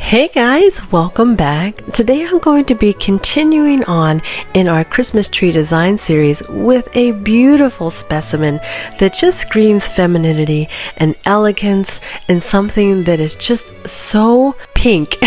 Hey guys, welcome back. Today I'm going to be continuing on in our Christmas tree design series with a beautiful specimen that just screams femininity and elegance and something that is just so pink.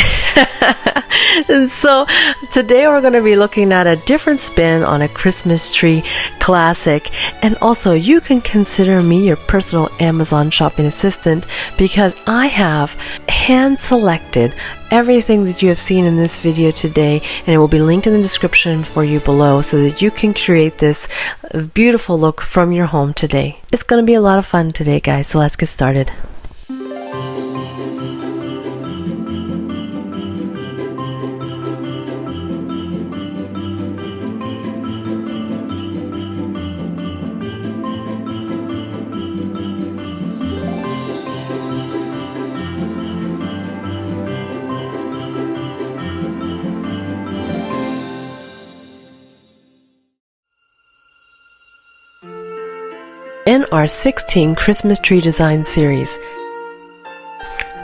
And so today we're going to be looking at a different spin on a Christmas tree classic, and also you can consider me your personal Amazon shopping assistant because I have hand selected everything that you have seen in this video today, and it will be linked in the description for you below so that you can create this beautiful look from your home today. It's going to be a lot of fun today, guys, so let's get started. In our 16 Christmas tree design series.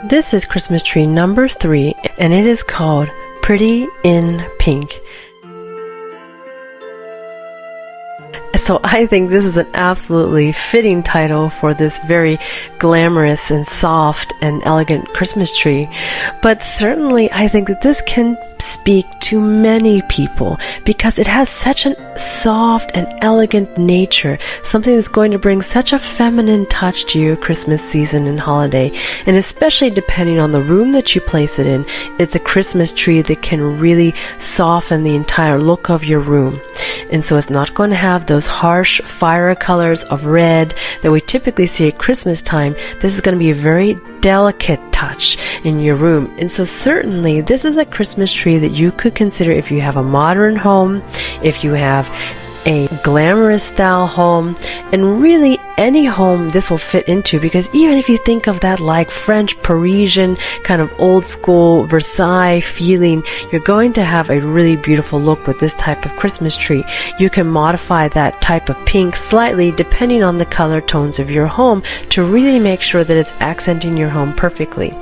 This is Christmas tree number 3, and it is called Pretty in Pink. So I think this is an absolutely fitting title for this very glamorous and soft and elegant Christmas tree. But certainly I think that this can speak to many people because it has such a soft and elegant nature, something that's going to bring such a feminine touch to your Christmas season and holiday. And especially depending on the room that you place it in, it's a Christmas tree that can really soften the entire look of your room. And so it's not going to have those harsh fire colors of red that we typically see at Christmas time. This is going to be a very delicate touch in your room. And so certainly this is a Christmas tree that you could consider if you have a modern home, if you have a glamorous style home, and really any home this will fit into, because even if you think of that like French Parisian kind of old school Versailles feeling, you're going to have a really beautiful look with this type of Christmas tree. You can modify that type of pink slightly depending on the color tones of your home to really make sure that it's accenting your home perfectly.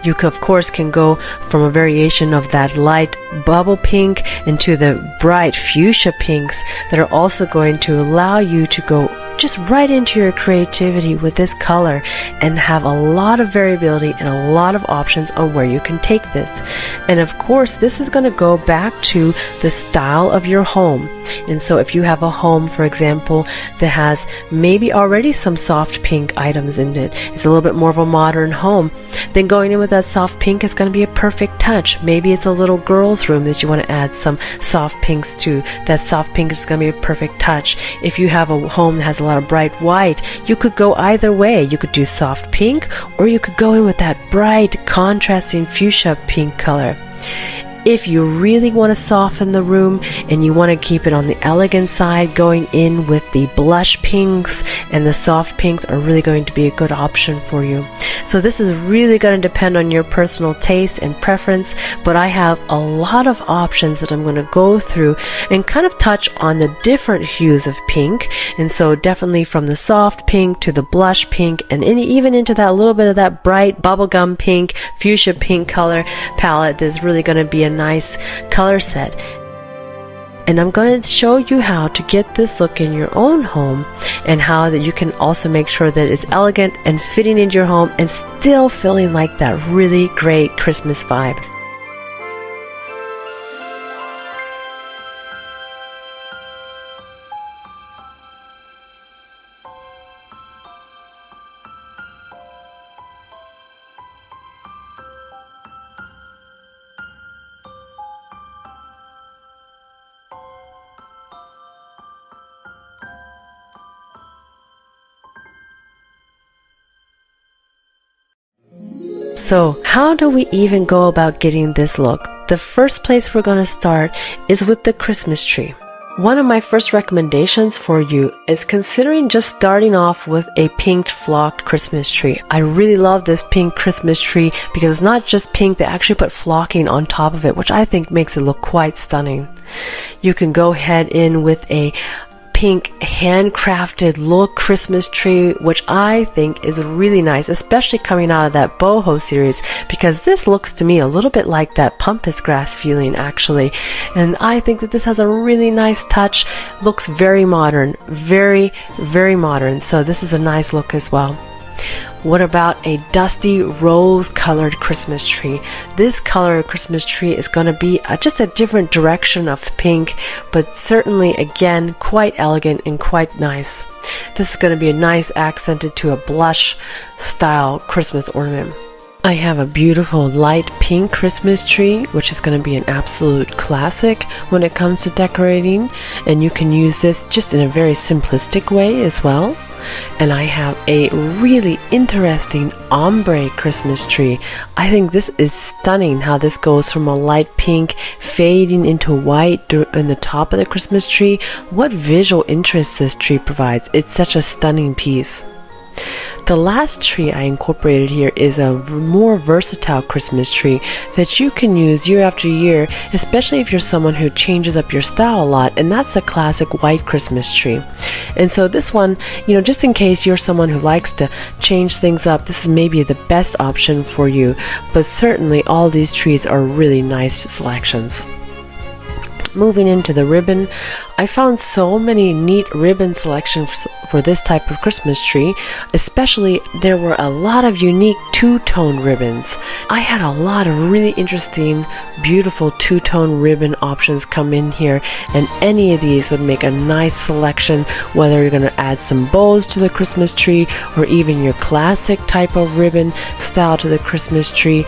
You of course can go from a variation of that light bubble pink into the bright fuchsia pinks that are also going to allow you to go just right into your creativity with this color and have a lot of variability and a lot of options on where you can take this. And of course this is going to go back to the style of your home. And so if you have a home, for example, that has maybe already some soft pink items in it, it's a little bit more of a modern home, then going in with that soft pink is going to be a perfect touch. Maybe it's a little girl's room that you want to add some soft pinks to. That soft pink is going to be a perfect touch. If you have a home that has a lot of bright white, you could go either way. You could do soft pink, or you could go in with that bright contrasting fuchsia pink color. If you really want to soften the room and you want to keep it on the elegant side, going in with the blush pinks and the soft pinks are really going to be a good option for you. So this is really going to depend on your personal taste and preference, but I have a lot of options that I'm going to go through and kind of touch on the different hues of pink. And so definitely from the soft pink to the blush pink and even into that little bit of that bright bubblegum pink, fuchsia pink color palette that's really going to be a nice color set. And I'm going to show you how to get this look in your own home and how that you can also make sure that it's elegant and fitting into your home and still feeling like that really great Christmas vibe. So how do we even go about getting this look? The first place we're going to start is with the Christmas tree. One of my first recommendations for you is considering just starting off with a pink flocked Christmas tree. I really love this pink Christmas tree because it's not just pink, they actually put flocking on top of it, which I think makes it look quite stunning. You can go ahead in with a pink handcrafted look Christmas tree, which I think is really nice, especially coming out of that boho series, because this looks to me a little bit like that pampas grass feeling actually. And I think that this has a really nice touch, looks very modern, very, very modern. So this is a nice look as well. What about a dusty rose-colored Christmas tree? This color of Christmas tree is going to be just a different direction of pink, but certainly, again, quite elegant and quite nice. This is going to be a nice accented to a blush-style Christmas ornament. I have a beautiful light pink Christmas tree, which is going to be an absolute classic when it comes to decorating, and you can use this just in a very simplistic way as well. And I have a really interesting ombre Christmas tree. I think this is stunning how this goes from a light pink fading into white in the top of the Christmas tree. What visual interest this tree provides. It's such a stunning piece. The last tree I incorporated here is a more versatile Christmas tree that you can use year after year, especially if you're someone who changes up your style a lot, and that's a classic white Christmas tree. And so this one, just in case you're someone who likes to change things up, this is maybe the best option for you, but certainly all these trees are really nice selections. Moving into the ribbon, I found so many neat ribbon selections for this type of Christmas tree. Especially, there were a lot of unique two-tone ribbons. I had a lot of really interesting, beautiful two-tone ribbon options come in here, and any of these would make a nice selection, whether you're going to add some bows to the Christmas tree or even your classic type of ribbon style to the Christmas tree.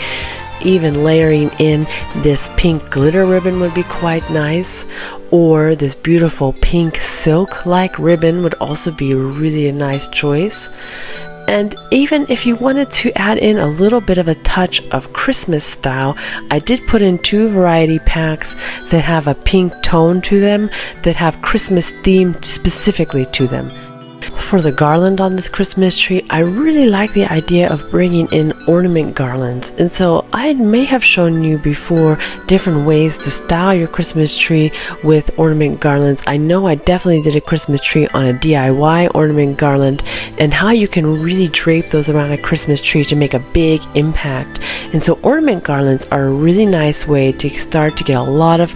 Even layering in this pink glitter ribbon would be quite nice, or this beautiful pink silk-like ribbon would also be really a nice choice. And even if you wanted to add in a little bit of a touch of Christmas style, I did put in 2 variety packs that have a pink tone to them, that have Christmas theme specifically to them. For the garland on this Christmas tree, I really like the idea of bringing in ornament garlands, and so I may have shown you before different ways to style your Christmas tree with ornament garlands. I know I definitely did a Christmas tree on a DIY ornament garland, and how you can really drape those around a Christmas tree to make a big impact. And so ornament garlands are a really nice way to start to get a lot of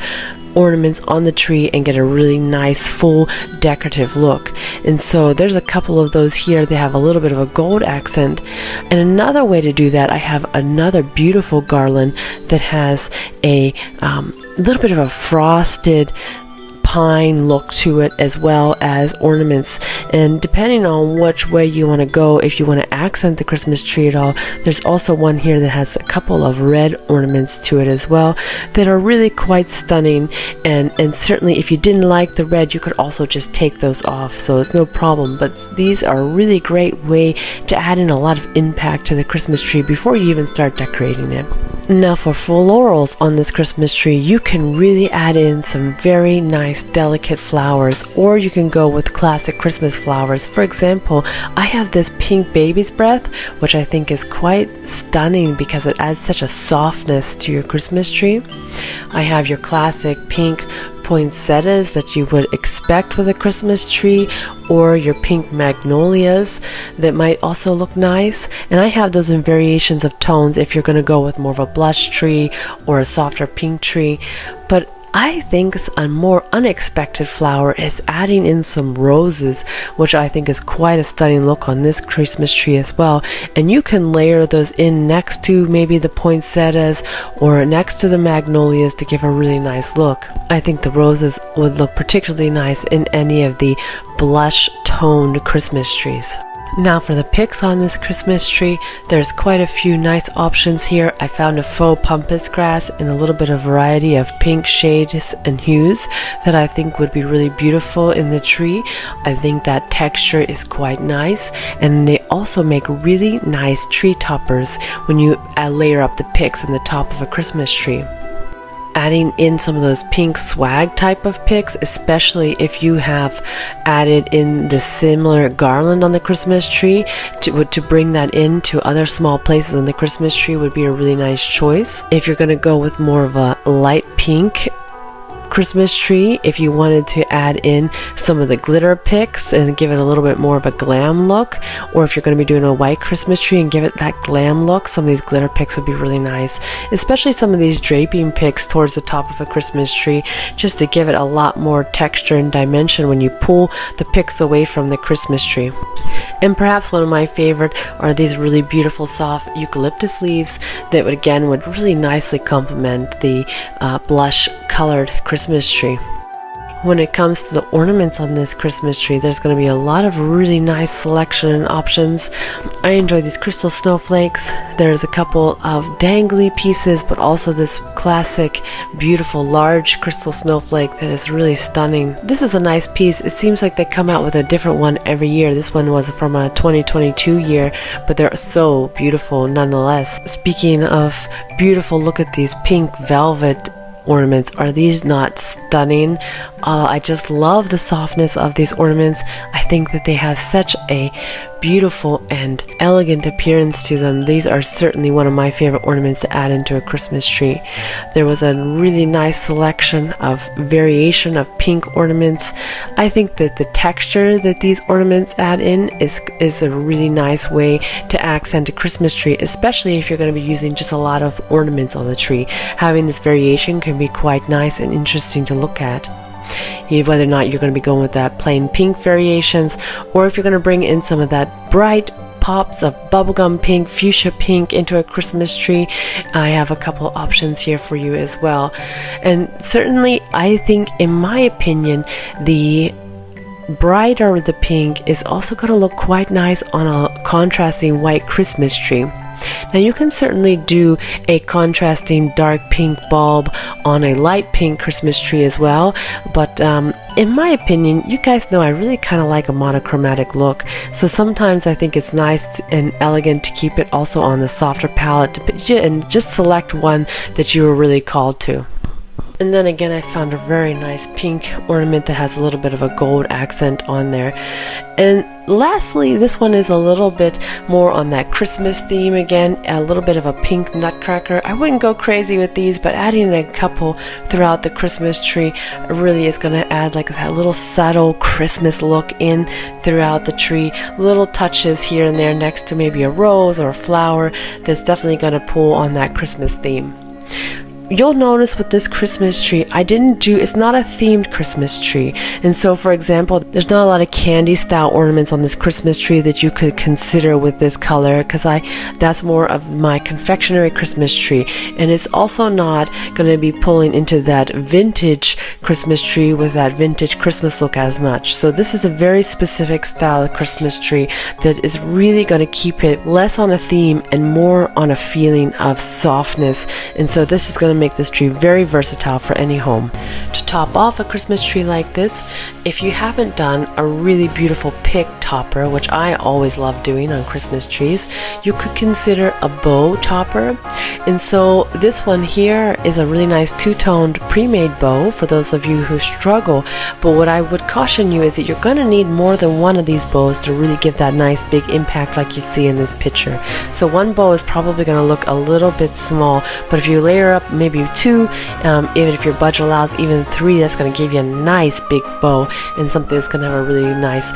ornaments on the tree and get a really nice full decorative look. And so there's a couple of those here. They have a little bit of a gold accent. And another way to do that, I have another beautiful garland that has a little bit of a frosted pine look to it, as well as ornaments. And depending on which way you want to go, if you want to accent the Christmas tree at all, there's also one here that has a couple of red ornaments to it as well that are really quite stunning. And certainly if you didn't like the red, you could also just take those off, so it's no problem. But these are a really great way to add in a lot of impact to the Christmas tree before you even start decorating it. Now for florals on this Christmas tree, you can really add in some very nice delicate flowers, or you can go with classic Christmas flowers. For example, I have this pink baby's breath, which I think is quite stunning because it adds such a softness to your Christmas tree. I have your classic pink poinsettias that you would expect with a Christmas tree, or your pink magnolias that might also look nice. And I have those in variations of tones if you're going to go with more of a blush tree or a softer pink tree. But I think a more unexpected flower is adding in some roses, which I think is quite a stunning look on this Christmas tree as well. And you can layer those in next to maybe the poinsettias or next to the magnolias to give a really nice look. I think the roses would look particularly nice in any of the blush toned Christmas trees. Now for the picks on this Christmas tree, there's quite a few nice options here. I found a faux pampas grass in a little bit of variety of pink shades and hues that I think would be really beautiful in the tree. I think that texture is quite nice, and they also make really nice tree toppers when you layer up the picks on the top of a Christmas tree. Adding in some of those pink swag type of picks, especially if you have added in the similar garland on the Christmas tree, to bring that into other small places on the Christmas tree would be a really nice choice. If you're going to go with more of a light pink Christmas tree, if you wanted to add in some of the glitter picks and give it a little bit more of a glam look, or if you're going to be doing a white Christmas tree and give it that glam look, some of these glitter picks would be really nice, especially some of these draping picks towards the top of a Christmas tree, just to give it a lot more texture and dimension when you pull the picks away from the Christmas tree. And perhaps one of my favorite are these really beautiful soft eucalyptus leaves that would really nicely complement the blush colored Christmas tree. When it comes to the ornaments on this Christmas tree, there's going to be a lot of really nice selection and options. I enjoy these crystal snowflakes. There's a couple of dangly pieces, but also this classic, beautiful, large crystal snowflake that is really stunning. This is a nice piece. It seems like they come out with a different one every year. This one was from a 2022 year, but they're so beautiful nonetheless. Speaking of beautiful, look at these pink velvet ornaments. Are these not stunning? I just love the softness of these ornaments. I think that they have such a beautiful and elegant appearance to them. These are certainly one of my favorite ornaments to add into a Christmas tree. There was a really nice selection of variation of pink ornaments. I think that the texture that these ornaments add in is a really nice way to accent a Christmas tree, especially if you're going to be using just a lot of ornaments on the tree. Having this variation can be quite nice and interesting to look at. Whether or not you're going to be going with that plain pink variations, or if you're going to bring in some of that bright pops of bubblegum pink, fuchsia pink into a Christmas tree, I have a couple options here for you as well. And certainly I think, in my opinion, the brighter the pink is also going to look quite nice on a contrasting white Christmas tree. Now you can certainly do a contrasting dark pink bulb on a light pink Christmas tree as well, but in my opinion, you guys know I really kind of like a monochromatic look, so sometimes I think it's nice and elegant to keep it also on the softer palette and just select one that you were really called to. And then again, I found a very nice pink ornament that has a little bit of a gold accent on there. And lastly, this one is a little bit more on that Christmas theme again, a little bit of a pink nutcracker. I wouldn't go crazy with these, but adding a couple throughout the Christmas tree really is going to add like that little subtle Christmas look in throughout the tree. Little touches here and there next to maybe a rose or a flower that's definitely going to pull on that Christmas theme. You'll notice with this Christmas tree, it's not a themed Christmas tree. And so, for example, there's not a lot of candy style ornaments on this Christmas tree that you could consider with this color, because that's more of my confectionery Christmas tree. And it's also not going to be pulling into that vintage Christmas tree with that vintage Christmas look as much. So this is a very specific style of Christmas tree that is really going to keep it less on a theme and more on a feeling of softness. And so this is going to make this tree very versatile for any home. To top off a Christmas tree like this, if you haven't done a really beautiful pick topper, which I always love doing on Christmas trees, you could consider a bow topper. And so this one here is a really nice two-toned pre-made bow for those of you who struggle. But what I would caution you is that you're going to need more than one of these bows to really give that nice big impact like you see in this picture. So one bow is probably going to look a little bit small, but if you layer up maybe two, even if your budget allows even three, that's going to give you a nice big bow and something that's going to have a really nice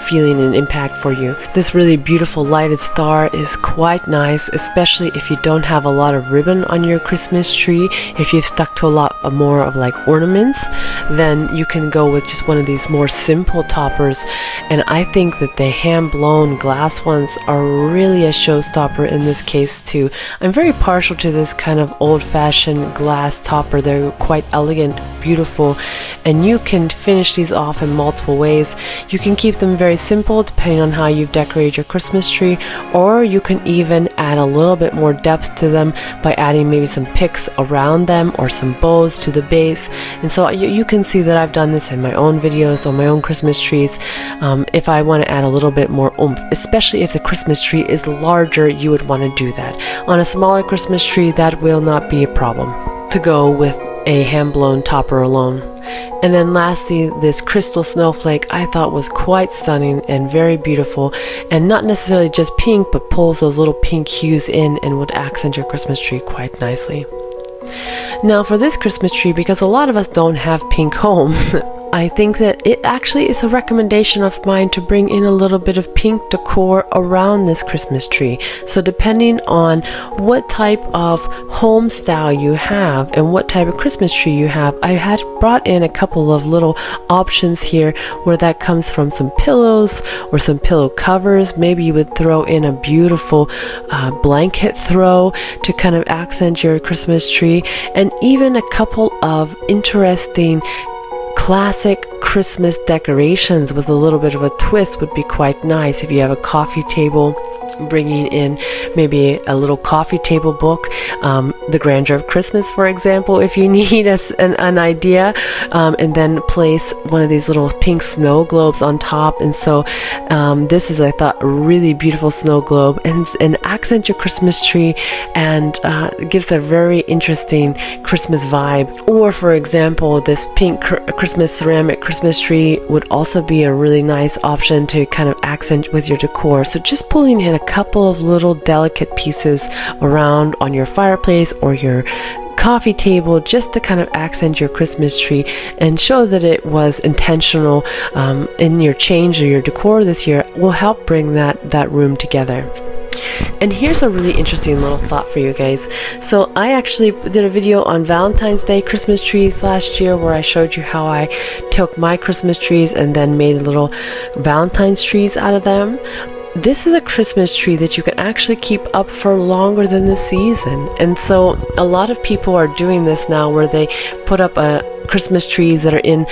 feeling and impact for you. This really beautiful lighted star is quite nice, especially if you don't have a lot of ribbon on your Christmas tree. If you've stuck to a lot more of like ornaments, then you can go with just one of these more simple toppers. And I think that the hand-blown glass ones are really a showstopper in this case too. I'm very partial to this kind of old-fashioned glass topper. They're quite elegant, beautiful, and you can finish these off in multiple ways. You can keep them very simple depending on how you've decorated your Christmas tree, or you can even add a little bit more depth to them by adding maybe some picks around them or some bows to the base. And so you can see that I've done this in my own videos on my own Christmas trees. If I want to add a little bit more oomph, especially if the Christmas tree is larger, you would want to do that. On a smaller Christmas tree, that will not be a problem to go with a hand-blown topper alone. And then lastly, this crystal snowflake I thought was quite stunning and very beautiful, and not necessarily just pink, but pulls those little pink hues in and would accent your Christmas tree quite nicely. Now for this Christmas tree, because a lot of us don't have pink homes, I think that it actually is a recommendation of mine to bring in a little bit of pink decor around this Christmas tree. So depending on what type of home style you have and what type of Christmas tree you have, I had brought in a couple of little options here where that comes from some pillows or some pillow covers. Maybe you would throw in a beautiful blanket throw to kind of accent your Christmas tree, and even a couple of interesting classic Christmas decorations with a little bit of a twist would be quite nice. If you have a coffee table, bringing in maybe a little coffee table book, The Grandeur of Christmas, for example, if you need an idea, and then place one of these little pink snow globes on top. And so this is, I thought, a really beautiful snow globe, and accent your Christmas tree, and gives a very interesting Christmas vibe. Or for example, this pink Christmas ceramic Christmas tree would also be a really nice option to kind of accent with your decor. So just pulling in a couple of little delicate pieces around on your fireplace or your coffee table, just to kind of accent your Christmas tree and show that it was intentional in your change or your decor this year, will help bring that room together. And here's a really interesting little thought for you guys. So I actually did a video on Valentine's Day Christmas trees last year where I showed you how I took my Christmas trees and then made little Valentine's trees out of them. This is a Christmas tree that you can actually keep up for longer than the season. And so a lot of people are doing this now, where they put up Christmas trees that are in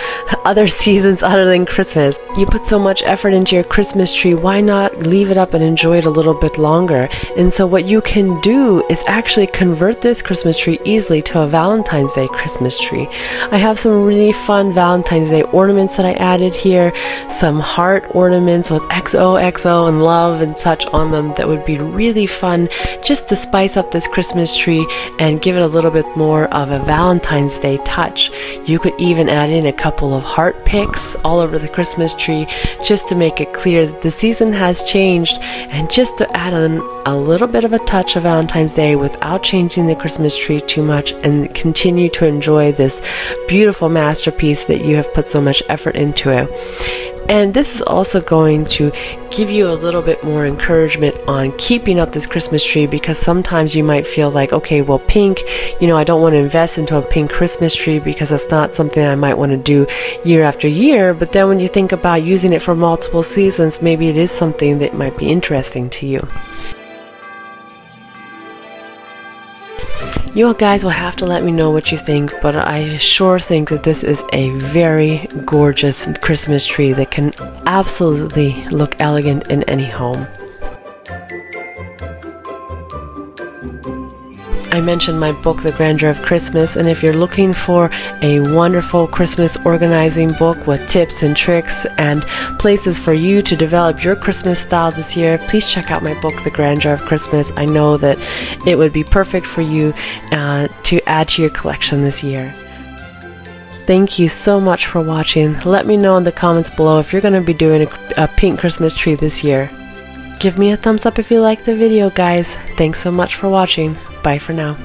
other seasons other than Christmas. You put so much effort into your Christmas tree, why not leave it up and enjoy it a little bit longer? And so what you can do is actually convert this Christmas tree easily to a Valentine's Day Christmas tree. I have some really fun Valentine's Day ornaments that I added here, some heart ornaments with XOXO and love and such on them that would be really fun just to spice up this Christmas tree and give it a little bit more of a Valentine's Day touch. You could even add in a couple of heart picks all over the Christmas tree just to make it clear that the season has changed, and just to add in a little bit of a touch of Valentine's Day without changing the Christmas tree too much, and continue to enjoy this beautiful masterpiece that you have put so much effort into it. And this is also going to give you a little bit more encouragement on keeping up this Christmas tree, because sometimes you might feel like, okay, well, pink, I don't want to invest into a pink Christmas tree because that's not something I might want to do year after year. But then when you think about using it for multiple seasons, maybe it is something that might be interesting to you. You guys will have to let me know what you think, but I sure think that this is a very gorgeous Christmas tree that can absolutely look elegant in any home. I mentioned my book, The Grandeur of Christmas, and if you're looking for a wonderful Christmas organizing book with tips and tricks and places for you to develop your Christmas style this year, please check out my book, The Grandeur of Christmas. I know that it would be perfect for you to add to your collection this year. Thank you so much for watching. Let me know in the comments below if you're going to be doing a pink Christmas tree this year. Give me a thumbs up if you liked the video, guys. Thanks so much for watching. Bye for now.